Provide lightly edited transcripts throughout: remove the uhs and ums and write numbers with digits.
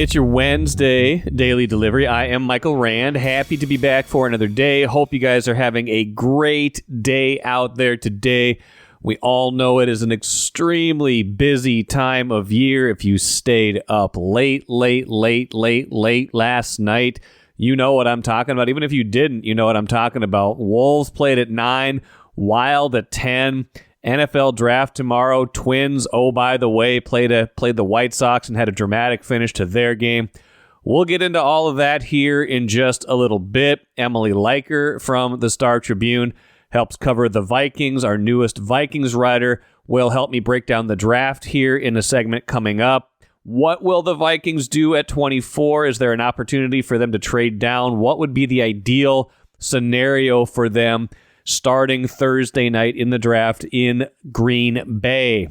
It's your Wednesday daily delivery. I am Michael Rand. Happy to be back for another day. Hope you guys are having a great day out there today. We all know it is an extremely busy time of year. If you stayed up late last night, you know what I'm talking about. Even if you didn't, you know what I'm talking about. Wolves played at 9, Wild at 10. NFL draft tomorrow. Twins, oh, by the way, played the White Sox and had a dramatic finish to their game. We'll get into all of that here in just a little bit. Emily Leiker from the Star Tribune helps cover the Vikings. Our newest Vikings writer will help me break down the draft here in a segment coming up. What will the Vikings do at 24? Is there an opportunity for them to trade down? What would be the ideal scenario for them starting Thursday night in the draft in Green Bay?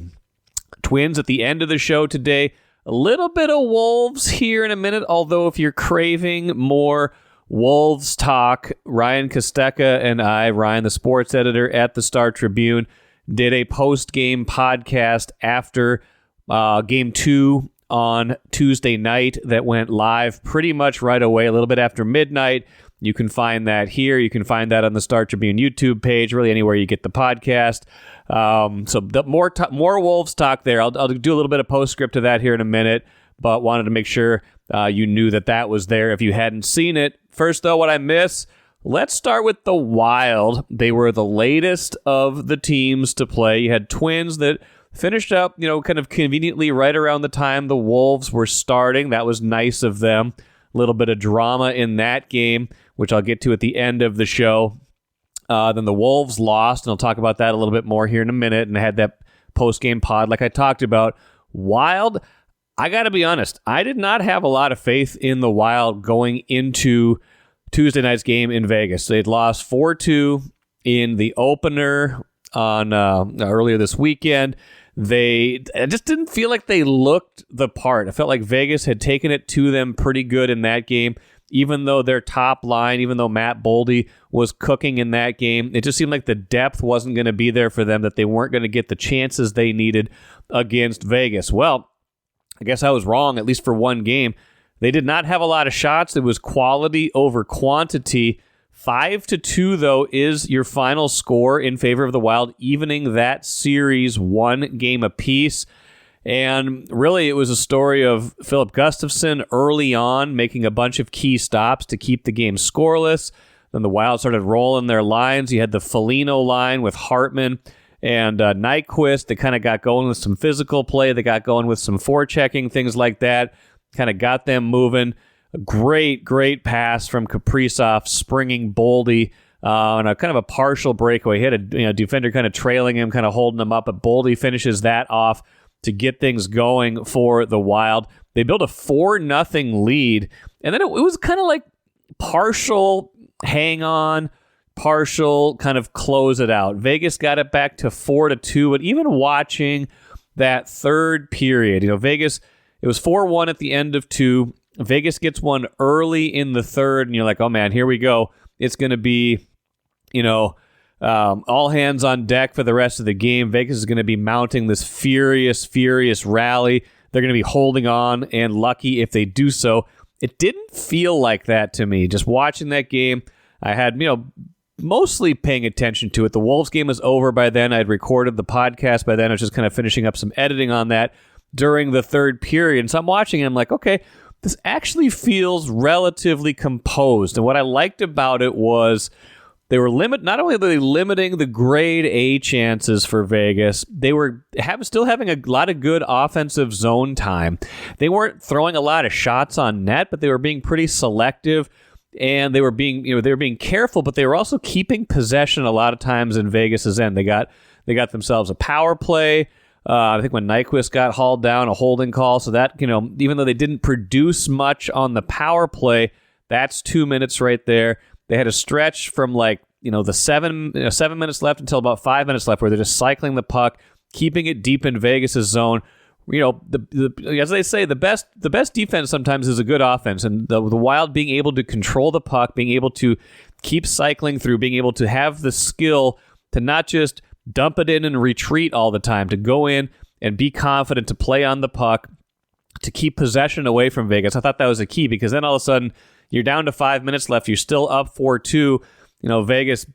Twins at the end of the show today. A little bit of Wolves here in a minute, although if you're craving more Wolves talk, Ryan Kostecka and I, Ryan, the sports editor at the Star Tribune, did a post-game podcast after Game 2 on Tuesday night that went live pretty much right away, a little bit after midnight. You can find that here. You can find that on the Star Tribune YouTube page, really anywhere you get the podcast. More Wolves talk there. I'll do a little bit of postscript to that here in a minute, but wanted to make sure you knew that was there if you hadn't seen it. First, though, what I miss, let's start with the Wild. They were the latest of the teams to play. You had Twins that finished up, kind of conveniently right around the time the Wolves were starting. That was nice of them. A little bit of drama in that game, which I'll get to at the end of the show. Then the Wolves lost, and I'll talk about that a little bit more here in a minute, and I had that post-game pod like I talked about. Wild, I got to be honest, I did not have a lot of faith in the Wild going into Tuesday night's game in Vegas. They'd lost 4-2 in the opener on earlier this weekend. I just didn't feel like they looked the part. I felt like Vegas had taken it to them pretty good in that game, even though their top line, even though Matt Boldy was cooking in that game. It just seemed like the depth wasn't going to be there for them, that they weren't going to get the chances they needed against Vegas. Well, I guess I was wrong, at least for one game. They did not have a lot of shots. It was quality over quantity. 5-2, though, is your final score in favor of the Wild, evening that series 1 game apiece. And really, it was a story of Philip Gustafsson early on making a bunch of key stops to keep the game scoreless. Then the Wild started rolling their lines. You had the Foligno line with Hartman and Nyquist. They kind of got going with some physical play. They got going with some forechecking, things like that. Kind of got them moving. A great pass from Kaprizov, springing Boldy on a kind of a partial breakaway. He had a defender kind of trailing him, kind of holding him up, but Boldy finishes that off to get things going for the Wild. They built a 4-0 lead, and then it was kind of like partial hang on, partial kind of close it out. Vegas got it back to 4-2, but even watching that third period, Vegas, it was 4-1 at the end of 2. Vegas gets one early in the third, and you're like, oh man, here we go. It's going to be, all hands on deck for the rest of the game. Vegas is going to be mounting this furious rally. They're going to be holding on and lucky if they do so. It didn't feel like that to me. Just watching that game, I had, mostly paying attention to it. The Wolves game was over by then. I'd recorded the podcast by then. I was just kind of finishing up some editing on that during the third period. And so I'm watching and I'm like, okay, this actually feels relatively composed. And what I liked about it was they were not only were they limiting the grade A chances for Vegas, they were still having a lot of good offensive zone time. They weren't throwing a lot of shots on net, but they were being pretty selective, and they were being careful, but they were also keeping possession a lot of times in Vegas's end. They got themselves a power play. I think when Nyquist got hauled down, a holding call. So that, even though they didn't produce much on the power play, that's 2 minutes right there. They had a stretch from the 7 minutes left until about 5 minutes left where they're just cycling the puck, keeping it deep in Vegas's zone. As they say, the best defense sometimes is a good offense, and the Wild being able to control the puck, being able to keep cycling through, being able to have the skill to not just dump it in and retreat all the time, to go in and be confident, to play on the puck, to keep possession away from Vegas. I thought that was a key because then all of a sudden you're down to 5 minutes left. You're still up 4-2. Vegas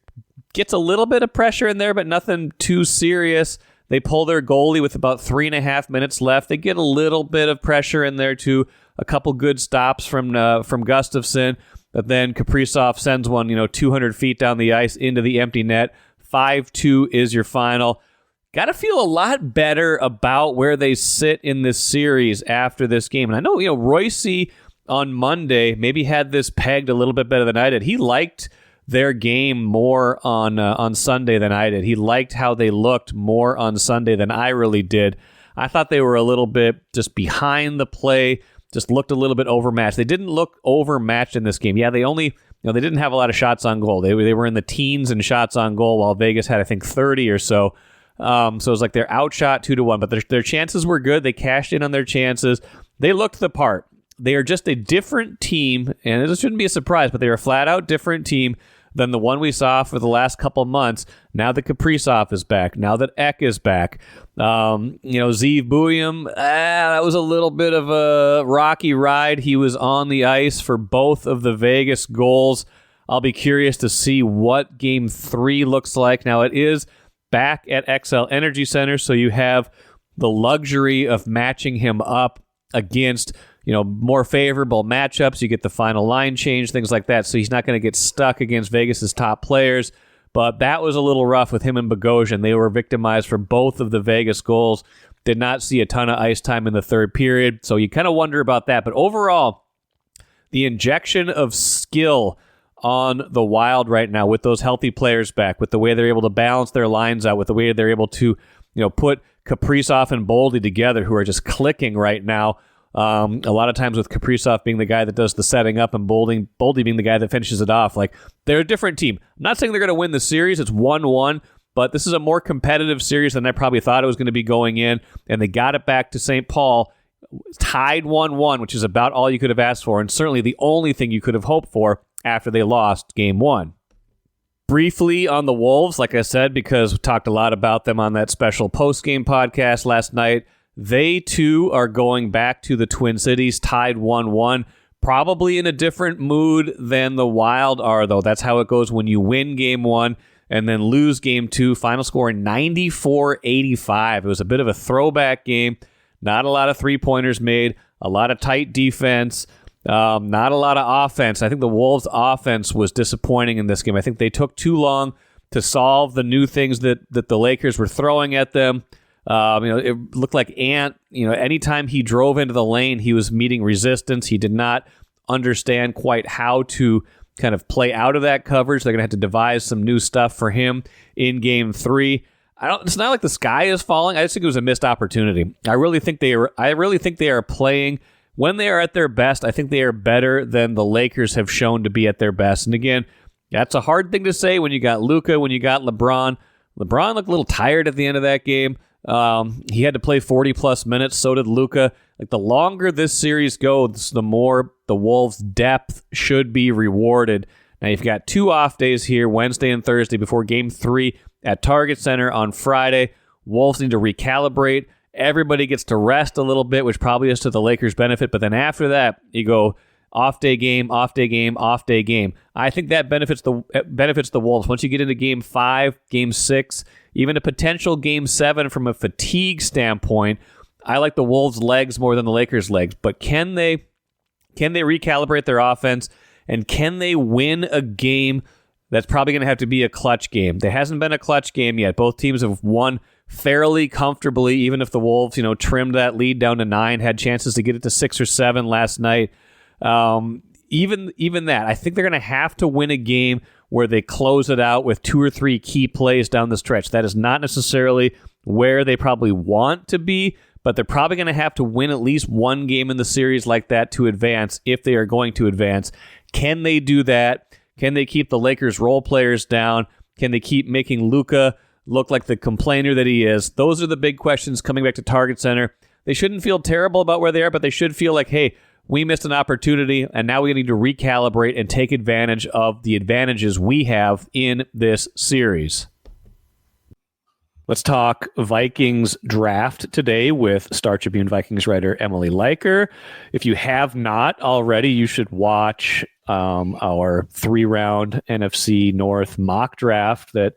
gets a little bit of pressure in there, but nothing too serious. They pull their goalie with about 3.5 minutes left. They get a little bit of pressure in there too. A couple good stops from Gustafsson, but then Kaprizov sends one, 200 feet down the ice into the empty net. 5-2 is your final. Got to feel a lot better about where they sit in this series after this game. And I know, Royce on Monday maybe had this pegged a little bit better than I did. He liked their game more on Sunday than I did. He liked how they looked more on Sunday than I really did. I thought they were a little bit just behind the play, just looked a little bit overmatched. They didn't look overmatched in this game. Yeah, they only, they didn't have a lot of shots on goal. They were in the teens in shots on goal, while Vegas had, I think, 30 or so. So it was like they're outshot 2-1, but their chances were good. They cashed in on their chances. They looked the part. They are just a different team, and it shouldn't be a surprise, but they're a flat-out different team than the one we saw for the last couple months. Now that Kaprizov is back, now that Ek is back, Zeev Buium, that was a little bit of a rocky ride. He was on the ice for both of the Vegas goals. I'll be curious to see what Game 3 looks like. Now, it is back at XL Energy Center, so you have the luxury of matching him up against more favorable matchups. You get the final line change, things like that. So he's not going to get stuck against Vegas's top players. But that was a little rough with him and Bogosian. They were victimized for both of the Vegas goals. Did not see a ton of ice time in the third period. So you kind of wonder about that. But overall, the injection of skill on the Wild right now with those healthy players back, with the way they're able to balance their lines out, with the way they're able to, put Kaprizov and Boldy together, who are just clicking right now. A lot of times with Kaprizov being the guy that does the setting up and Boldy being the guy that finishes it off. Like, they're a different team. I'm not saying they're going to win the series. It's 1-1, but this is a more competitive series than I probably thought it was going to be going in, and they got it back to St. Paul, tied 1-1, which is about all you could have asked for, and certainly the only thing you could have hoped for after they lost Game 1. Briefly on the Wolves, like I said, because we talked a lot about them on that special post-game podcast last night, they, too, are going back to the Twin Cities, tied 1-1, probably in a different mood than the Wild are, though. That's how it goes when you win Game 1 and then lose Game 2. Final score 94-85. It was a bit of a throwback game. Not a lot of three-pointers made, a lot of tight defense, not a lot of offense. I think the Wolves' offense was disappointing in this game. I think they took too long to solve the new things that the Lakers were throwing at them. It looked like Ant, anytime he drove into the lane, he was meeting resistance. He did not understand quite how to kind of play out of that coverage. They're going to have to devise some new stuff for him in Game 3. It's not like the sky is falling. I just think it was a missed opportunity. I really think they are playing when they are at their best. I think they are better than the Lakers have shown to be at their best. And again, that's a hard thing to say when you got Luka, when you got LeBron. LeBron looked a little tired at the end of that game. He had to play 40-plus minutes. So did Luka. Like, the longer this series goes, the more the Wolves' depth should be rewarded. Now, you've got 2 off days here, Wednesday and Thursday, before Game 3 at Target Center on Friday. Wolves need to recalibrate. Everybody gets to rest a little bit, which probably is to the Lakers' benefit. But then after that, you go off day game, off day game, off day game. I think that benefits the Wolves. Once you get into Game 5, Game 6, even a potential Game 7 from a fatigue standpoint, I like the Wolves' legs more than the Lakers' legs. But can they recalibrate their offense, and can they win a game that's probably going to have to be a clutch game? There hasn't been a clutch game yet. Both teams have won fairly comfortably, even if the Wolves, trimmed that lead down to 9, had chances to get it to 6 or 7 last night. Even that, I think they're going to have to win a game where they close it out with 2 or 3 key plays down the stretch. That is not necessarily where they probably want to be, but they're probably going to have to win at least one game in the series like that to advance if they are going to advance. Can they do that? Can they keep the Lakers' role players down? Can they keep making Luka look like the complainer that he is? Those are the big questions coming back to Target Center. They shouldn't feel terrible about where they are, but they should feel like, hey, we missed an opportunity, and now we need to recalibrate and take advantage of the advantages we have in this series. Let's talk Vikings draft today with Star Tribune Vikings writer Emily Leiker. If you have not already, you should watch our 3-round NFC North mock draft that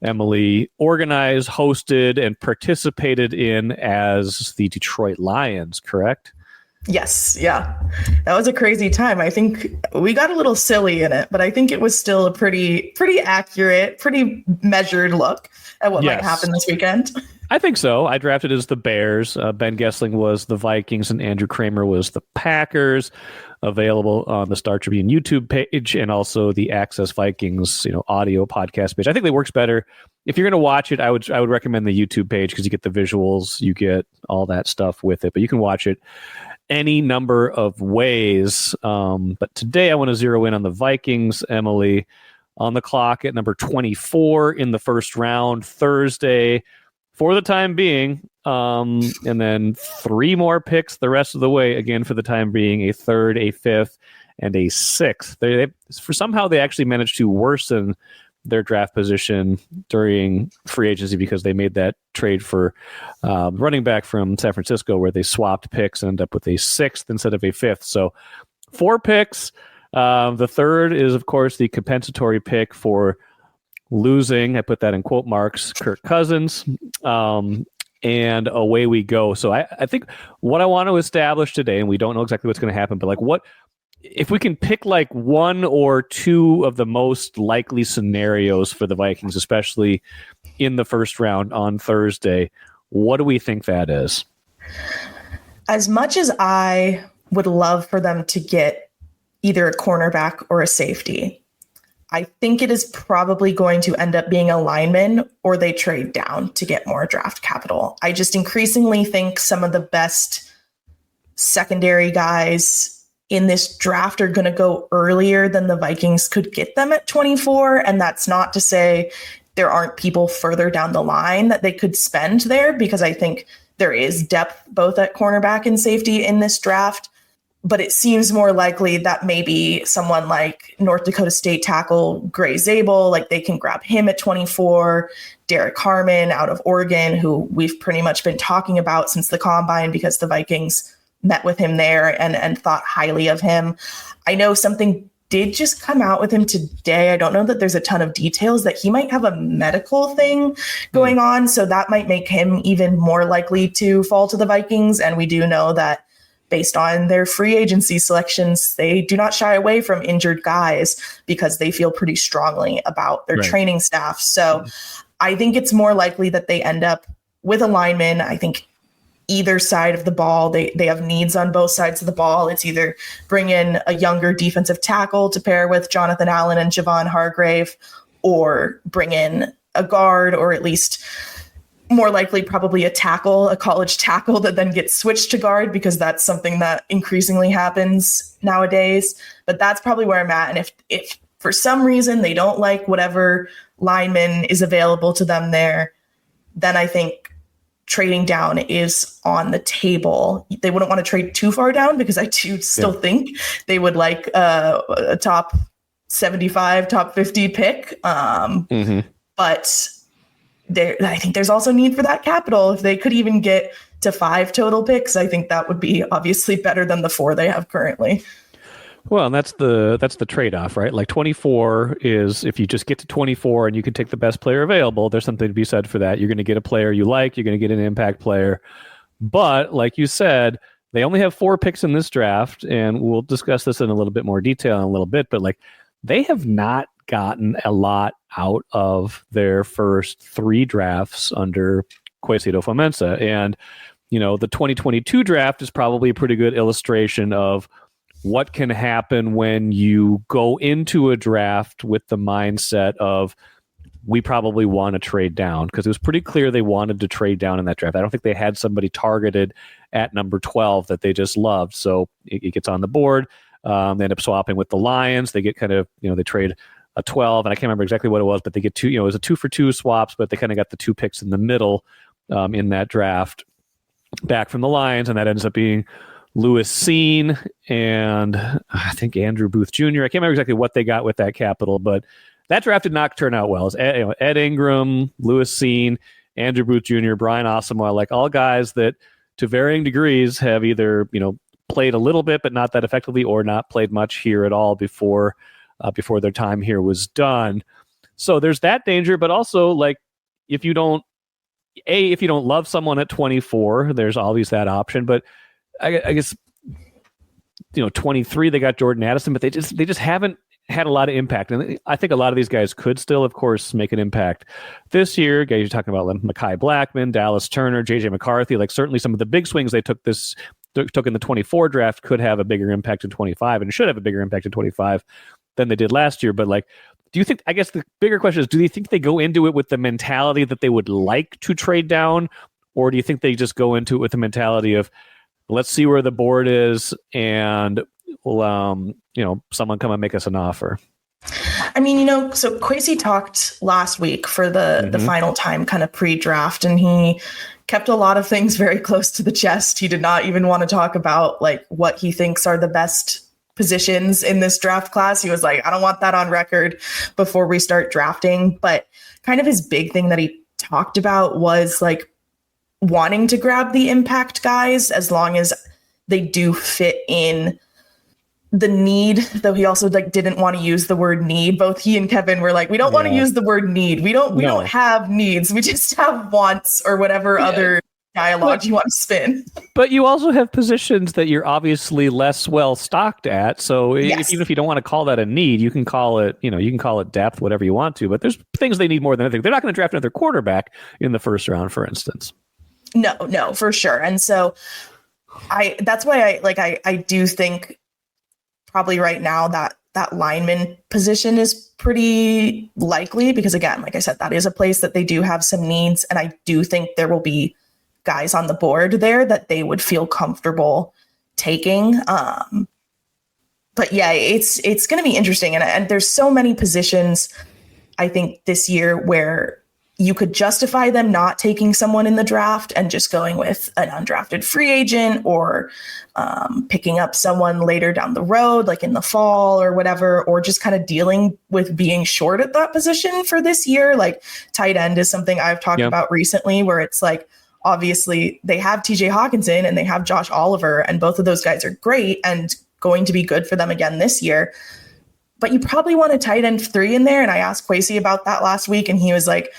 Emily organized, hosted, and participated in as the Detroit Lions, correct? Yes. Yeah. That was a crazy time. I think we got a little silly in it, but I think it was still a pretty accurate, pretty measured look at what might happen this weekend. I think so. I drafted as the Bears. Ben Gessling was the Vikings and Andrew Kramer was the Packers. Available on the Star Tribune YouTube page and also the Access Vikings, audio podcast page. I think it works better. If you're going to watch it, I would recommend the YouTube page because you get the visuals, you get all that stuff with it. But you can watch it any number of ways. But today I want to zero in on the Vikings, Emily, on the clock at number 24 in the first round, Thursday, for the time being. And then 3 more picks the rest of the way, again, for the time being, a 3rd, a 5th, and a 6th. Somehow they actually managed to worsen their draft position during free agency because they made that trade for running back from San Francisco where they swapped picks and ended up with a 6th instead of a 5th. So 4 picks. The 3rd is, of course, the compensatory pick for losing, I put that in quote marks, Kirk Cousins. And away we go. So I think what I want to establish today, and we don't know exactly what's going to happen, but what if we can pick 1 or 2 of the most likely scenarios for the Vikings, especially in the first round on Thursday, what do we think that is? As much as I would love for them to get either a cornerback or a safety, I think it is probably going to end up being a lineman or they trade down to get more draft capital. I just increasingly think some of the best secondary guys in this draft are going to go earlier than the Vikings could get them at 24. And that's not to say there aren't people further down the line that they could spend there, because I think there is depth both at cornerback and safety in this draft. But it seems more likely that maybe someone like North Dakota State tackle Gray Zabel, they can grab him at 24, Derek Harmon out of Oregon, who we've pretty much been talking about since the Combine because the Vikings met with him there and thought highly of him. I know something did just come out with him today. I don't know that there's a ton of details that he might have a medical thing going on. So that might make him even more likely to fall to the Vikings. And we do know that based on their free agency selections, they do not shy away from injured guys because they feel pretty strongly about their training staff. So I think it's more likely that they end up with a lineman. I think either side of the ball, they have needs on both sides of the ball. It's either bring in a younger defensive tackle to pair with Jonathan Allen and Javon Hargrave, or bring in a guard, or at least more likely probably a college tackle that then gets switched to guard, because that's something that increasingly happens nowadays. But that's probably where I'm at. And if for some reason they don't like whatever lineman is available to them there, then I think trading down is on the table. They wouldn't want to trade too far down because I do still think they would like a top 75, top 50 pick. But I think there's also need for that capital. If they could even get to 5 total picks, I think that would be obviously better than the 4 they have currently. Well, and that's the trade-off, right? 24 is if you just get to 24 and you can take the best player available, there's something to be said for that. You're going to get a player you like, you're going to get an impact player. But like you said, they only have 4 picks in this draft, and we'll discuss this in a little bit more detail in a little bit, but they have not gotten a lot out of their first 3 drafts under Kwesi Adofo-Mensah. And, the 2022 draft is probably a pretty good illustration of what can happen when you go into a draft with the mindset of, we probably want to trade down, because it was pretty clear they wanted to trade down in that draft. I don't think they had somebody targeted at number 12 that they just loved. So it gets on the board. They end up swapping with the Lions. They get kind of, they trade a 12, and I can't remember exactly what it was, but they get 2, it was a 2-for-2 swaps, but they kind of got the 2 picks in the middle in that draft back from the Lions, and that ends up being Lewis Seen and I think Andrew Booth Jr. I can't remember exactly what they got with that capital, but that draft did not turn out well. Ed Ingram, Lewis Seen, Andrew Booth Jr., Brian Asamoah, like all guys that to varying degrees have either, played a little bit, but not that effectively, or not played much here at all before their time here was done. So there's that danger, but also like if you don't love someone at 24, there's always that option. But I guess 23 they got Jordan Addison, but they just haven't had a lot of impact. And I think a lot of these guys could still, of course, make an impact this year. Guys, you're talking about Mekhi Blackmon, Dallas Turner, JJ McCarthy. Like certainly some of the big swings they took in the 24 draft could have a bigger impact in 25 and should have a bigger impact in 25 than they did last year. But like, do you think, I guess the bigger question is, do you think they go into it with the mentality that they would like to trade down? Or do you think they just go into it with the mentality of, let's see where the board is and someone come and make us an offer? I mean, so Kwesi talked last week for the final time kind of pre-draft, and he kept a lot of things very close to the chest. He did not even want to talk about like what he thinks are the best positions in this draft class. He was like, I don't want that on record before we start drafting. But kind of his big thing that he talked about was like wanting to grab the impact guys as long as they do fit in the need, though he also like didn't want to use the word need. Both he and Kevin were like, we don't want to use the word need. We don't have needs. We just have wants or whatever other dialogue you want to spin. But you also have positions that you're obviously less well stocked at. So even if you don't want to call that a need, you can call it, you can call it depth, whatever you want to. But there's things they need more than anything. They're not going to draft another quarterback in the first round, for instance. No, for sure. And so that's why I do think probably right now that lineman position is pretty likely, because again, like I said, that is a place that they do have some needs. And I do think there will be guys on the board there that they would feel comfortable taking. But yeah, it's going to be interesting. And there's so many positions, I think, this year where you could justify them not taking someone in the draft and just going with an undrafted free agent, or picking up someone later down the road, like in the fall or whatever, or just kind of dealing with being short at that position for this year. Like tight end is something I've talked about recently, where it's like, obviously they have TJ Hawkinson and they have Josh Oliver, and both of those guys are great and going to be good for them again this year. But you probably want a tight end 3 in there. And I asked Kwesi about that last week, and he was like,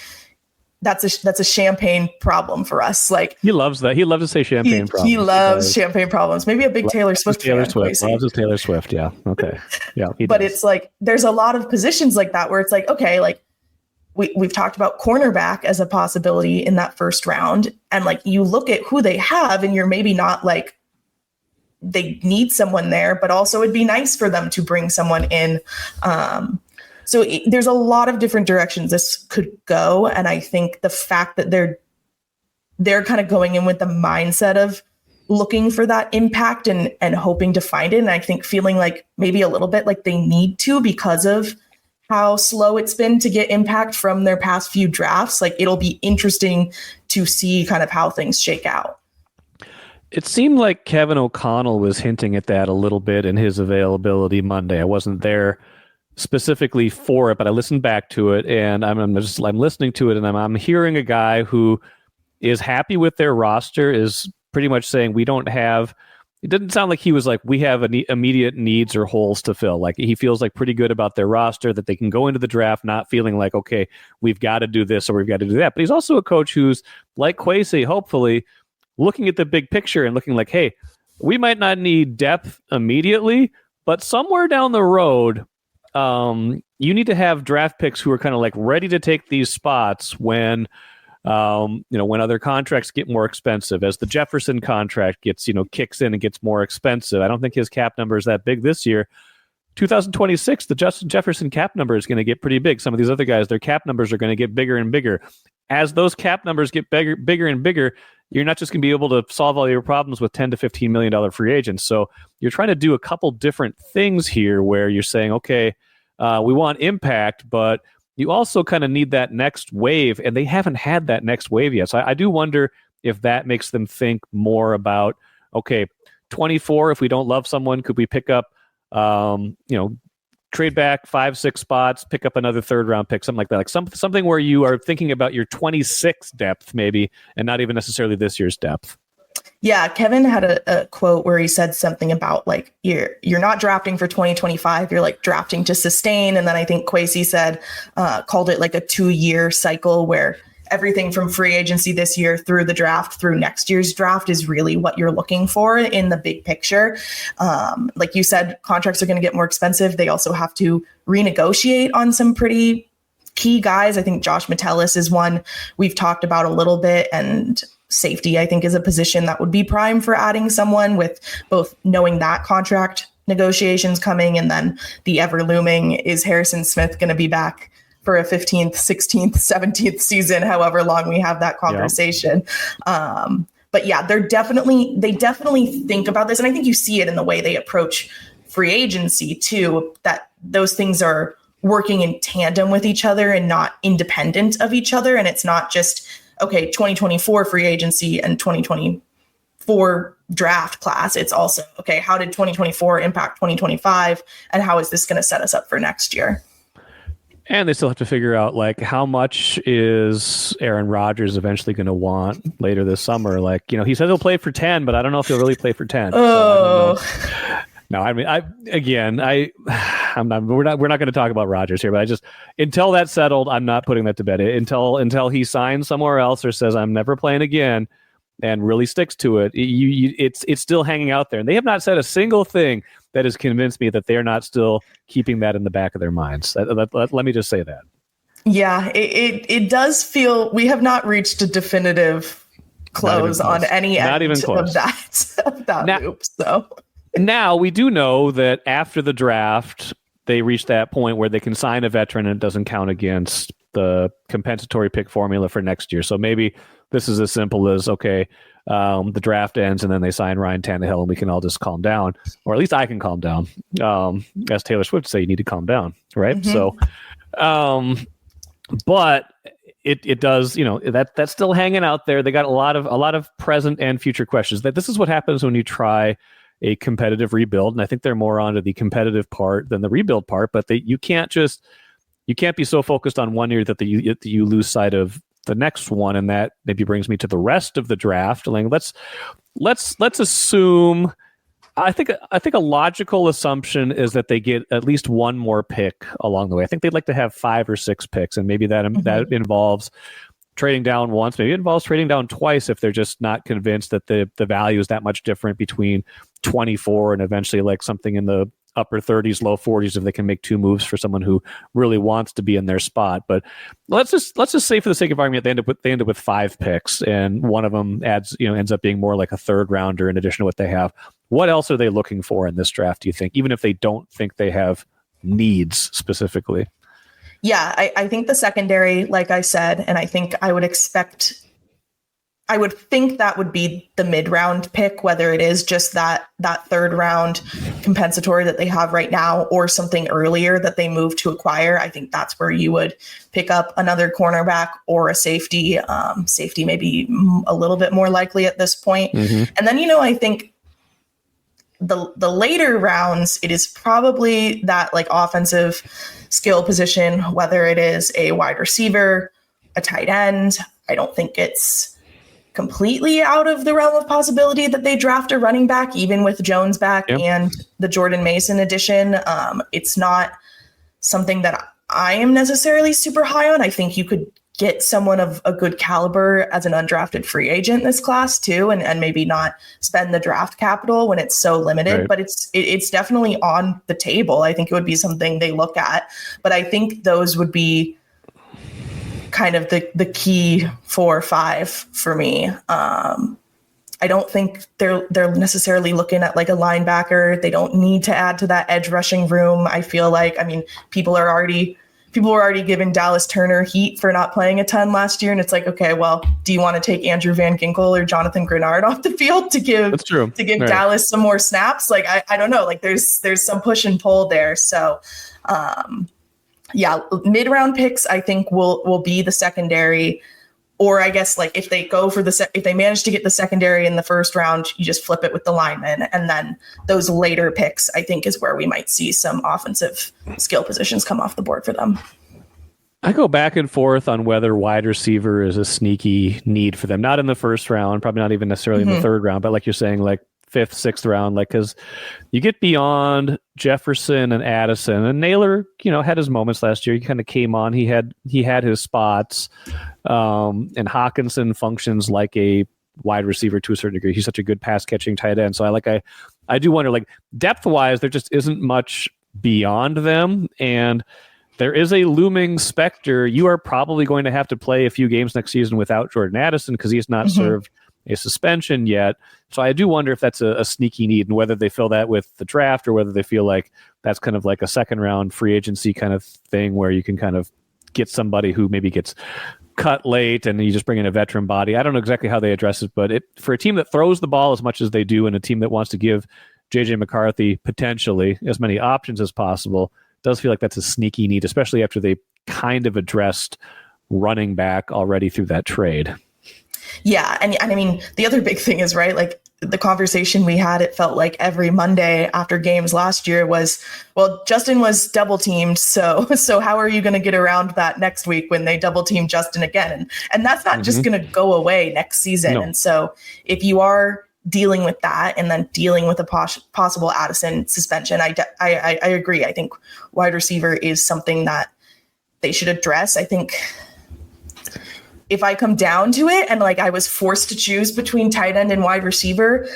that's a champagne problem for us. Like he loves that. He loves to say champagne problems. He loves champagne problems. Maybe a big Taylor Swift fan. Loves his Taylor Swift. Yeah. Okay. Yeah. But it's like, there's a lot of positions like that where it's like, okay, like we've talked about cornerback as a possibility in that first round. And like, you look at who they have and you're maybe not like, they need someone there, but also it'd be nice for them to bring someone in. So there's a lot of different directions this could go. And I think the fact that they're kind of going in with the mindset of looking for that impact and hoping to find it. And I think feeling like maybe a little bit like they need to, because of how slow it's been to get impact from their past few drafts. Like it'll be interesting to see kind of how things shake out. It seemed like Kevin O'Connell was hinting at that a little bit in his availability Monday. I wasn't there specifically for it, but I listened back to it, and I'm listening to it, and I'm hearing a guy who is happy with their roster, is pretty much saying we don't have. It didn't sound like he was like, we have immediate needs or holes to fill. Like he feels like pretty good about their roster, that they can go into the draft not feeling like, okay, we've got to do this or we've got to do that. But he's also a coach who's like Kwesi, hopefully looking at the big picture and looking like, hey, we might not need depth immediately, but somewhere down the road, you need to have draft picks who are kind of like ready to take these spots when other contracts get more expensive, as the Jefferson contract gets, kicks in and gets more expensive. I don't think his cap number is that big this year. 2026, the Justin Jefferson cap number is going to get pretty big. Some of these other guys, their cap numbers are going to get bigger and bigger. As those cap numbers get bigger and bigger, you're not just going to be able to solve all your problems with $10 to $15 million free agents. So you're trying to do a couple different things here where you're saying, okay, we want impact, but you also kind of need that next wave, and they haven't had that next wave yet. So I do wonder if that makes them think more about, okay, 24, if we don't love someone, could we pick up, trade back 5-6 spots, pick up another third round pick, something like that, like something where you are thinking about your 26 depth maybe, and not even necessarily this year's depth. Yeah, Kevin had a quote where he said something about like you're not drafting for 2025, you're like drafting to sustain. And then I think Kwesi said called it like a 2-year cycle where everything from free agency this year through the draft through next year's draft is really what you're looking for in the big picture. Like you said, contracts are going to get more expensive. They also have to renegotiate on some pretty key guys. I think Josh Metellus is one we've talked about a little bit, and safety, I think, is a position that would be prime for adding someone, with both knowing that contract negotiations coming and then the ever looming, is Harrison Smith going to be back for a 15th, 16th, 17th season, however long we have that conversation. Yeah. But yeah, they definitely think about this. And I think you see it in the way they approach free agency too, that those things are working in tandem with each other and not independent of each other. And it's not just, okay, 2024 free agency and 2024 draft class. It's also, okay, how did 2024 impact 2025? And how is this going to set us up for next year? And they still have to figure out, like, how much is Aaron Rodgers eventually going to want later this summer? Like, you know, he said he'll play for 10, but I don't know if he'll really play for 10. Oh. So no, I mean, we're not going to talk about Rodgers here, but until that's settled, I'm not putting that to bed. Until he signs somewhere else or says I'm never playing again and really sticks to it, it's still hanging out there. And they have not said a single thing that has convinced me that they're not still keeping that in the back of their minds. Let me just say that. Yeah, it does feel we have not reached a definitive close on any end of that loop. So now we do know that after the draft, they reach that point where they can sign a veteran and it doesn't count against the compensatory pick formula for next year. So maybe this is as simple as, okay, the draft ends and then they sign Ryan Tannehill and we can all just calm down, or at least I can calm down. As Taylor Swift would say, you need to calm down, right? Mm-hmm. So, but it does, you know, that's still hanging out there. They got a lot of present and future questions. That this is what happens when you try a competitive rebuild, and I think they're more onto the competitive part than the rebuild part. But you can't be so focused on one year that you lose sight of the next one, and that maybe brings me to the rest of the draft. Like, let's assume. I think a logical assumption is that they get at least one more pick along the way. I think they'd like to have 5 or 6 picks, and maybe that involves trading down once. Maybe it involves trading down twice if they're just not convinced that the value is that much different between 24 and eventually like something in the upper 30s, low 40s if they can make 2 moves for someone who really wants to be in their spot. But let's just say, for the sake of argument, they end up with 5 picks, and one of them ends up being more like a third rounder in addition to what they have. What else are they looking for in this draft, do you think, even if they don't think they have needs specifically? Yeah, I think the secondary, like I said, and I think I would think that would be the mid-round pick, whether it is just that third round compensatory that they have right now or something earlier that they move to acquire. I think that's where you would pick up another cornerback or a safety. Safety may be a little bit more likely at this point. Mm-hmm. And then, I think the later rounds, it is probably that like offensive skill position, whether it is a wide receiver, a tight end. I don't think it's completely out of the realm of possibility that they draft a running back, even with Jones back and the Jordan Mason addition. It's not something that I am necessarily super high on. I think you could get someone of a good caliber as an undrafted free agent in this class too, and maybe not spend the draft capital when it's so limited, right. But it's definitely on the table. I think it would be something they look at, but I think those would be kind of the key 4 or 5 for me. I don't think they're necessarily looking at like a linebacker. They don't need to add to that edge rushing room. I feel like, people were already giving Dallas Turner heat for not playing a ton last year. And it's like, okay, well, do you want to take Andrew Van Ginkel or Jonathan Grenard off the field to give right. Dallas some more snaps? Like, I don't know, like there's some push and pull there. So, mid-round picks, I think will be the secondary. Or I guess like if they go for if they manage to get the secondary in the first round, you just flip it with the linemen. And then those later picks, I think, is where we might see some offensive skill positions come off the board for them. I go back and forth on whether wide receiver is a sneaky need for them. Not in the first round, probably not even necessarily in the third round, but like you're saying, like fifth, sixth round, like, because you get beyond Jefferson and Addison, and Naylor, had his moments last year. He kind of came on. He had his spots, and Hawkinson functions like a wide receiver to a certain degree. He's such a good pass catching tight end. So I do wonder, like, depth wise, there just isn't much beyond them, and there is a looming specter. You are probably going to have to play a few games next season without Jordan Addison because he's not served a suspension yet. So I do wonder if that's a sneaky need, and whether they fill that with the draft or whether they feel like that's kind of like a second round free agency kind of thing where you can kind of get somebody who maybe gets cut late and you just bring in a veteran body. I don't know exactly how they address it, but for a team that throws the ball as much as they do and a team that wants to give JJ McCarthy potentially as many options as possible, it does feel like that's a sneaky need, especially after they kind of addressed running back already through that trade. Yeah. And I mean, the other big thing is, right, like the conversation we had, it felt like every Monday after games last year was, well, Justin was double teamed. So how are you going to get around that next week when they double team Justin again? And that's not just going to go away next season. No. And so if you are dealing with that and then dealing with a possible Addison suspension, I agree. I think wide receiver is something that they should address. I think if I come down to it and like I was forced to choose between tight end and wide receiver,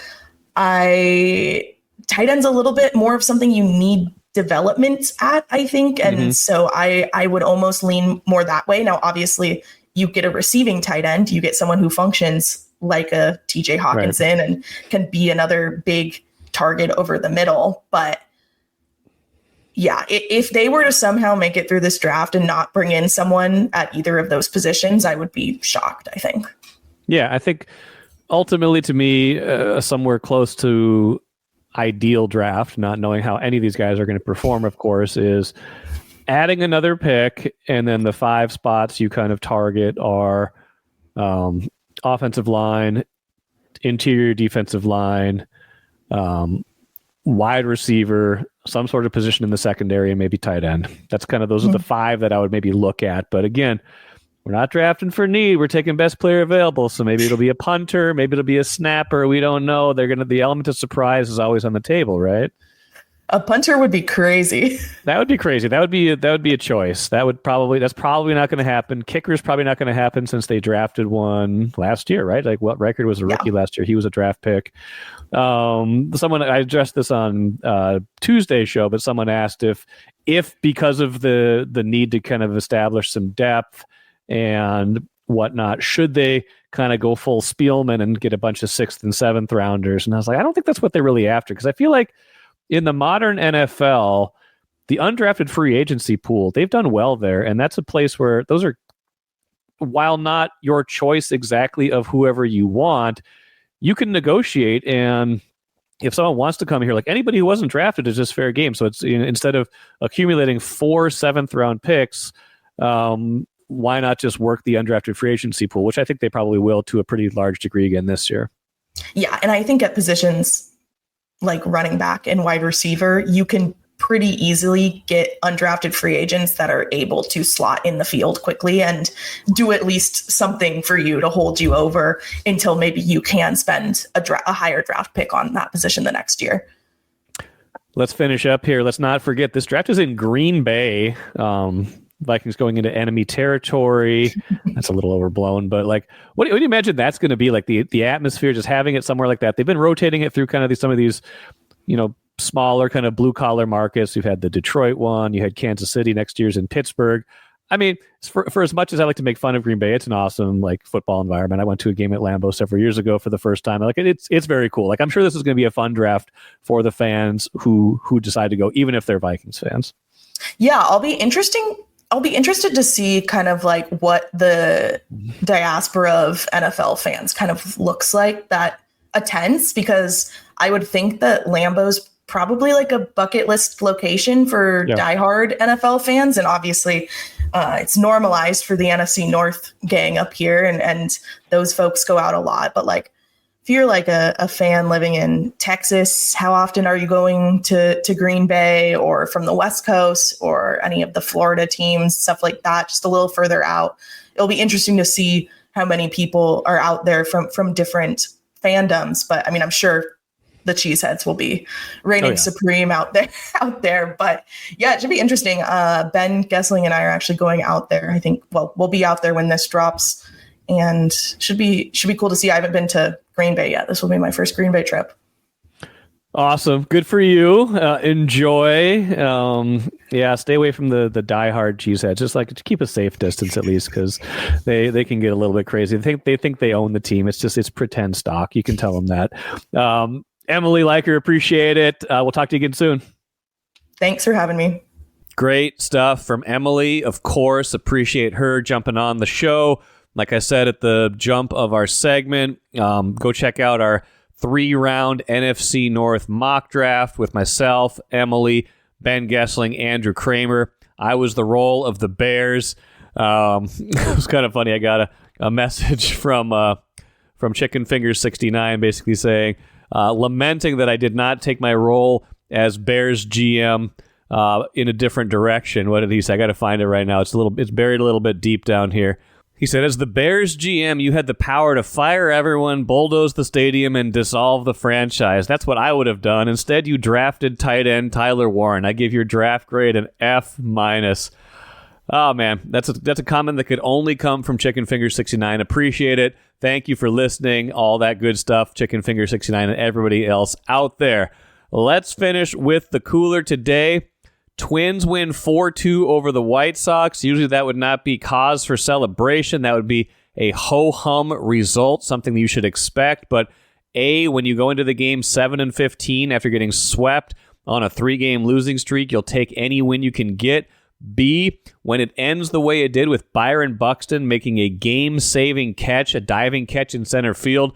tight end's a little bit more of something you need development at, I think. And so I would almost lean more that way. Now, obviously you get a receiving tight end, you get someone who functions like a TJ Hawkinson and can be another big target over the middle. But yeah, if they were to somehow make it through this draft and not bring in someone at either of those positions, I would be shocked, I think. Yeah, I think ultimately to me, somewhere close to ideal draft, not knowing how any of these guys are going to perform, of course, is adding another pick, and then the 5 spots you kind of target are offensive line, interior defensive line, wide receiver, some sort of position in the secondary, and maybe tight end. That's kind of, those are the 5 that I would maybe look at. But again, we're not drafting for need. We're taking best player available. So maybe it'll be a punter, maybe it'll be a snapper. We don't know. The element of surprise is always on the table, right? A punter would be crazy. That would be crazy. That would be a choice. That's probably not going to happen. Kicker's probably not going to happen since they drafted one last year, right? Like, what record was a rookie last year? He was a draft pick. Someone, I addressed this on Tuesday's show, but someone asked if because of the need to kind of establish some depth and whatnot, should they kind of go full Spielman and get a bunch of 6th and 7th rounders? And I was like, I don't think that's what they're really after, because I feel like in the modern NFL, the undrafted free agency pool, they've done well there. And that's a place where those are, while not your choice exactly of whoever you want, you can negotiate. And if someone wants to come here, like anybody who wasn't drafted is just fair game. So it's, instead of accumulating 4 7th round picks, why not just work the undrafted free agency pool, which I think they probably will to a pretty large degree again this year. Yeah. And I think at positions like running back and wide receiver, you can pretty easily get undrafted free agents that are able to slot in the field quickly and do at least something for you to hold you over until maybe you can spend a higher draft pick on that position the next year. Let's finish up here. Let's not forget this draft is in Green Bay. Vikings going into enemy territory. That's a little overblown, but like, what do you imagine that's going to be like, the atmosphere, just having it somewhere like that? They've been rotating it through kind of some of these, smaller kind of blue collar markets. You've had the Detroit one, you had Kansas City, next year's in Pittsburgh. I mean, for as much as I like to make fun of Green Bay, it's an awesome like football environment. I went to a game at Lambeau several years ago for the first time. Like it's very cool. Like, I'm sure this is going to be a fun draft for the fans who decide to go, even if they're Vikings fans. Yeah, I'll be interested to see kind of like what the diaspora of NFL fans kind of looks like that attends, because I would think that Lambeau's probably like a bucket list location for diehard NFL fans. And obviously it's normalized for the NFC North gang up here. And those folks go out a lot. But like, if you're like a fan living in Texas, how often are you going to Green Bay or from the West Coast or any of the Florida teams, stuff like that, just a little further out? It'll be interesting to see how many people are out there from different fandoms. But I mean, I'm sure the cheeseheads will be reigning supreme out there. But yeah, it should be interesting. Ben Gessling and I are actually going out there. I think, well, we'll be out there when this drops, and should be cool to see. I haven't been to Green Bay yet. This will be my first Green Bay trip. Awesome. Good for you. Enjoy. Stay away from the diehard cheeseheads. Just like to keep a safe distance at least, because they can get a little bit crazy. They think they own the team. It's pretend stock. You can tell them that. Emily, Leiker, appreciate it. We'll talk to you again soon. Thanks for having me. Great stuff from Emily. Of course, appreciate her jumping on the show. Like I said at the jump of our segment, go check out our 3-round NFC North mock draft with myself, Emily, Ben Gessling, Andrew Kramer. I was the role of the Bears. It was kind of funny. I got a message from Chicken Fingers 69 basically saying, lamenting that I did not take my role as Bears GM in a different direction. What did he say? I got to find it right now. It's buried a little bit deep down here. He said, as the Bears GM, you had the power to fire everyone, bulldoze the stadium, and dissolve the franchise. That's what I would have done. Instead, you drafted tight end Tyler Warren. I give your draft grade an F-. Oh, man, that's a comment that could only come from Chicken Finger 69. Appreciate it. Thank you for listening. All that good stuff, Chicken Finger 69 and everybody else out there. Let's finish with the cooler today. Twins win 4-2 over the White Sox. Usually that would not be cause for celebration. That would be a ho-hum result, something that you should expect. But A, when you go into the game 7-15 after getting swept on a 3-game losing streak, you'll take any win you can get. B, when it ends the way it did with Byron Buxton making a game-saving catch, a diving catch in center field,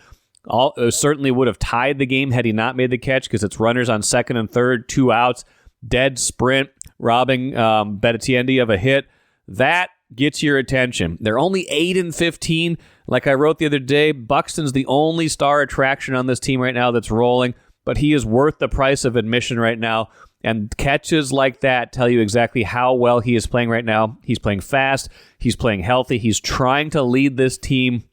certainly would have tied the game had he not made the catch because it's runners on second and third, 2 outs, dead sprint, robbing Bettiendi of a hit. That gets your attention. They're only 8-15. Like I wrote the other day, Buxton's the only star attraction on this team right now that's rolling, but he is worth the price of admission right now. And catches like that tell you exactly how well he is playing right now. He's playing fast. He's playing healthy. He's trying to lead this team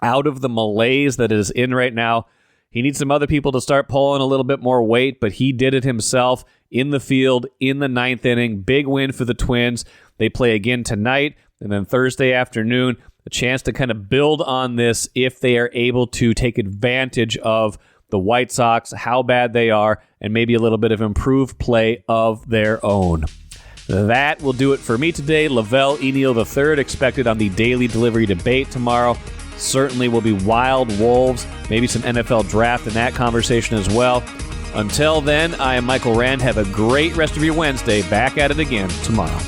out of the malaise that it is in right now. He needs some other people to start pulling a little bit more weight, but he did it himself in the field in the 9th inning. Big win for the Twins. They play again tonight, and then Thursday afternoon, a chance to kind of build on this if they are able to take advantage of the White Sox, how bad they are, and maybe a little bit of improved play of their own. That will do it for me today. Lavelle Eniel III expected on the Daily Delivery debate tomorrow. Certainly will be Wild Wolves, maybe some NFL draft in that conversation as well. Until then, I am Michael Rand. Have a great rest of your Wednesday. Back at it again tomorrow.